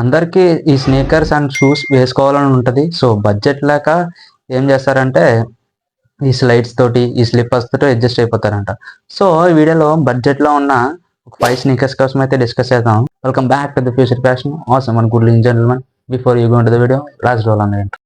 అందరికీ ఈ sneakers and shoes వేసుకోవాలని ఉంటుంది. సో బడ్జెట్ లేక ఏం చేస్తారంటే ఈ స్లైడ్స్ తోటి ఈ స్లిప్పర్స్ తోటి అడ్జస్ట్ అయిపోతారంట. సో ఈ వీడియోలో బడ్జెట్లో ఉన్న ఒక 5 స్నీకర్స్ కోసం అయితే డిస్కస్ చేద్దాం. Welcome back to the Future Fashion awesome and good evening gentlemen. Before you go to the video last roll an intro.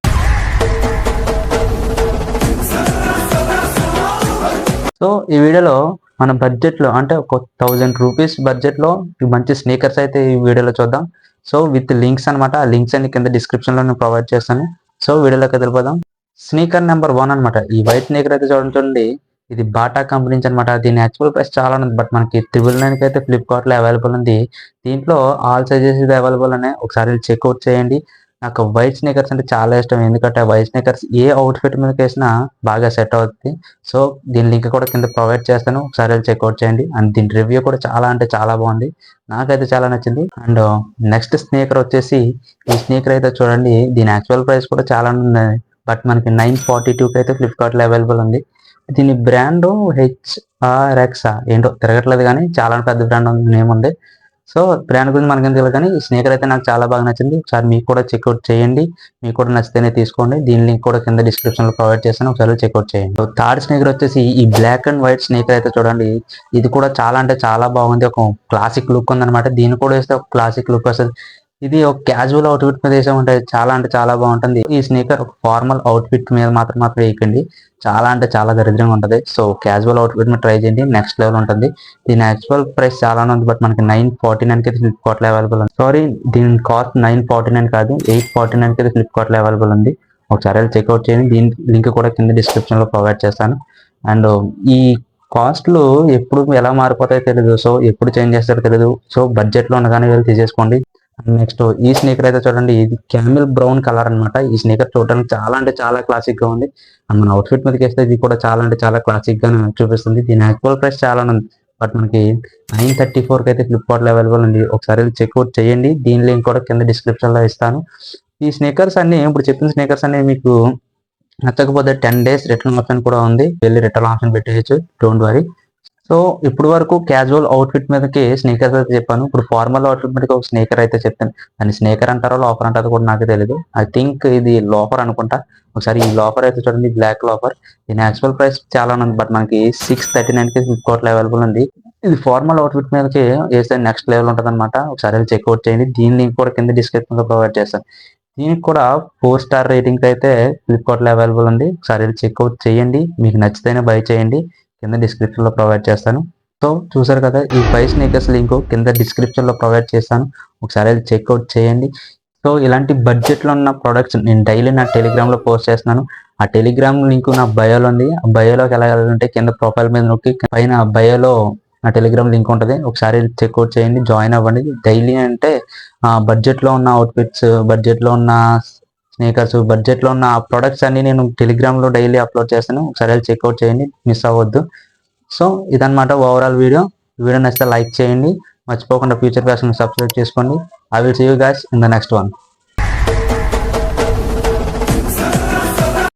So ఈ వీడియోలో మన బడ్జెట్లో అంటే ఒక 1000 రూపీస్ బడ్జెట్లో మంచి స్నీకర్స్ అయితే ఈ వీడియోలో చూద్దాం. సో విత్ లింక్స్ అనమాట. ఆ లింక్స్ అన్ని కింద డిస్క్రిప్షన్లో నేను ప్రొవైడ్ చేస్తాను. సో వీడియోలోకి వెళ్ళిపోదాం. స్నీకర్ నెంబర్ 1 అనమాట. ఈ వైట్ స్నీకర్ అయితే చూడండి, ఇది బాటా కంపెనీ నుంచి అనమాట. దీని యాక్చువల్ ప్రైస్ చాలా ఉంది, బట్ మనకి 999 అయితే ఫ్లిప్కార్ట్లో అవైలబుల్ ఉంది. దీంట్లో ఆల్ సైజెస్ ఇది అవైలబుల్ అనే ఒకసారి చెక్అవుట్ చేయండి. నాకు వైట్ స్నీకర్స్ అంటే చాలా ఇష్టం, ఎందుకంటే వైట్ స్నీకర్స్ ఏ అవుట్ఫిట్ మీద వేసినా బాగా సెట్ అవుతుంది. సో దీని లింక్ కూడా కింద ప్రొవైడ్ చేస్తాను, ఒకసారి చెక్అవుట్ చేయండి. అండ్ దీని రివ్యూ కూడా చాలా అంటే చాలా బాగుంది, నాకైతే చాలా నచ్చింది. అండ్ నెక్స్ట్ స్నీకర్ వచ్చేసి ఈ స్నీకర్ అయితే చూడండి, దీని యాక్చువల్ ప్రైస్ కూడా చాలా ఉంది, బట్ మనకి 942కి అయితే ఫ్లిప్కార్ట్లో అవైలబుల్ ఉంది. దీని బ్రాండ్ HRX ఏంటో తిరగట్లేదు, కానీ చాలా పెద్ద బ్రాండ్ నేమ్ ఉంది. సో బ్రాండ్ గురించి మనకేం తెలియదు, కానీ ఈ స్నీకర్ అయితే నాకు చాలా బాగా నచ్చింది. ఒకసారి మీకు కూడా చెక్అవుట్ చేయండి, మీకు కూడా నచ్చితేనే తీసుకోండి. దీని లింక్ కూడా కింద డిస్క్రిప్షన్లో ప్రొవైడ్ చేస్తాను, ఒకసారి చెక్అవుట్ చేయండి. థర్డ్ స్నీకర్ వచ్చేసి ఈ బ్లాక్ అండ్ వైట్ స్నీకర్ అయితే చూడండి, ఇది కూడా చాలా అంటే చాలా బాగుంది. ఒక క్లాసిక్ లుక్ ఉందన్నమాట. దీన్ని కూడా వేస్తే ఒక క్లాసిక్ లుక్ వస్తుంది. ఇది ఒక క్యాజువల్ అవుట్ఫిట్ మీద వేసామంటే చాలా అంటే చాలా బాగుంటుంది. ఈ స్నీకర్ ఒక ఫార్మల్ అవుట్ఫిట్ మీద మాత్రం వేయకండి, చాలా అంటే చాలా దరిద్రంగా ఉంటుంది. సో క్యాజువల్ అవుట్ఫిట్ మీద ట్రై చేయండి, నెక్స్ట్ లెవెల్ ఉంటుంది. దీని యాక్చువల్ ప్రైస్ చాలా ఉంది, బట్ మనకి 949కి అయితే ఫ్లిప్కార్ట్లో అవైలబుల్ ఉంది. సారీ, దీని కాస్ట్ 949 కాదు, 849కి అయితే ఫ్లిప్కార్ట్లో అవైలబుల్ ఉంది. ఒకసారి చెక్అవుట్ చేయండి. దీని లింక్ కూడా కింద డిస్క్రిప్షన్లో ప్రొవైడ్ చేస్తాను. అండ్ ఈ కాస్ట్లు ఎప్పుడు ఎలా మారిపోతాయో తెలియదు, సో ఎప్పుడు చేంజ్ చేస్తారో తెలియదు. సో బడ్జెట్లో ఉండగానే వెళ్ళి తీసేసుకోండి. నెక్స్ట్ ఈ స్నీకర్ అయితే చూడండి, ఇది క్యామిల్ బ్రౌన్ కలర్ అనమాట. ఈ స్నీకర్ చూడడానికి చాలా అంటే చాలా క్లాసిక్ గా ఉంది. అండ్ మన అవుట్ఫిట్ మీదకి వేస్తే ఇది కూడా చాలా అంటే చాలా క్లాసిక్ గా చూపిస్తుంది. దీని యాక్చువల్ ప్రైస్ చాలా ఉంది, బట్ మనకి 934కి అయితే ఫ్లిప్కార్ట్లో అవైలబుల్ ఉంది. ఒకసారి చెక్అవుట్ చేయండి. దీని లింక్ కూడా కింద డిస్క్రిప్షన్ లో ఇస్తాను. ఈ స్నీకర్స్ అన్ని ఇప్పుడు చెప్పిన స్నీకర్స్ అన్ని మీకు నచ్చకపోతే 10 days రిటర్న్ ఆప్షన్ కూడా ఉంది, వెళ్ళి రిటర్న్ ఆప్షన్ పెట్టేయచ్చు, డోంట్ వరీ. సో ఇప్పుడు వరకు క్యాజువల్ అవుట్ఫిట్ మీదకి స్నీకర్స్ అయితే చెప్పాను. ఇప్పుడు ఫార్మల్ అవుట్ఫిట్ మీదకి ఒక స్నీకర్ అయితే చెప్తాను. దాన్ని స్నీకర్ అంటారో లోఫర్ అంటారో కూడా నాకు తెలియదు. ఐ థింక్ ఇది లోఫర్ అనుకుంటా. ఒకసారి ఈ లోఫర్ అయితే చూడండి, బ్లాక్ లోఫర్. దీని యాక్చువల్ ప్రైస్ చాలా ఉంది, బట్ మనకి 639కి ఫ్లిప్కార్ట్లో అవైలబుల్ ఉంది. ఇది ఫార్మల్ అవుట్ఫిట్ మీదకి వేస్తే నెక్స్ట్ లెవెల్ ఉంటుంది అనమాట. ఒకసారి చెక్అవుట్ చేయండి. దీని లింక్ కూడా కింద డిస్క్రిప్షన్ లో ప్రొవైడ్ చేస్తాను. దీనికి కూడా 4 స్టార్ రేటింగ్ అయితే ఫ్లిప్కార్ట్లో అవైలబుల్ ఉంది. ఒకసారి చెక్అవుట్ చేయండి, మీకు నచ్చితేనే బై చేయండి. కింద డిస్క్రిప్షన్ లో ప్రొవైడ్ చేస్తాను. సో చూసారు కదా, ఈ 5 స్నీకర్స్ లింక్ కింద డిస్క్రిప్షన్ లో ప్రొవైడ్ చేస్తాను, ఒకసారి చెక్అవుట్ చేయండి. సో ఇలాంటి బడ్జెట్ లో ఉన్న ప్రొడక్ట్స్ నేను డైలీ నా టెలిగ్రామ్ లో పోస్ట్ చేస్తున్నాను. ఆ టెలిగ్రామ్ లింక్ నా బయోలో ఉంది. ఆ బయోలోకి ఎలా వెళ్ళాలంటే కింద ప్రొఫైల్ మీద నొక్కి పైన బయోలో నా టెలిగ్రామ్ లింక్ ఉంటుంది, ఒకసారి చెక్అవుట్ చేయండి, జాయిన్ అవ్వండి. డైలీ అంటే బడ్జెట్ లో ఉన్న అవుట్ఫిట్స్, బడ్జెట్ లో ఉన్న స్నీకర్స్, బడ్జెట్ లో ఉన్న ప్రొడక్ట్స్ అన్ని నేను టెలిగ్రామ్ లో డైలీ అప్లోడ్ చేస్తాను, ఒకసారి చెక్అవుట్ చేయండి, మిస్ అవ్వద్దు. సో ఇదన్నమాట ఓవరాల్ వీడియో. వీడియో నచ్చితే లైక్ చేయండి, మర్చిపోకుండా ఫ్యూచర్ ఫ్యాషన్ సబ్స్క్రైబ్ చేసుకోండి. I will see you guys in the next one.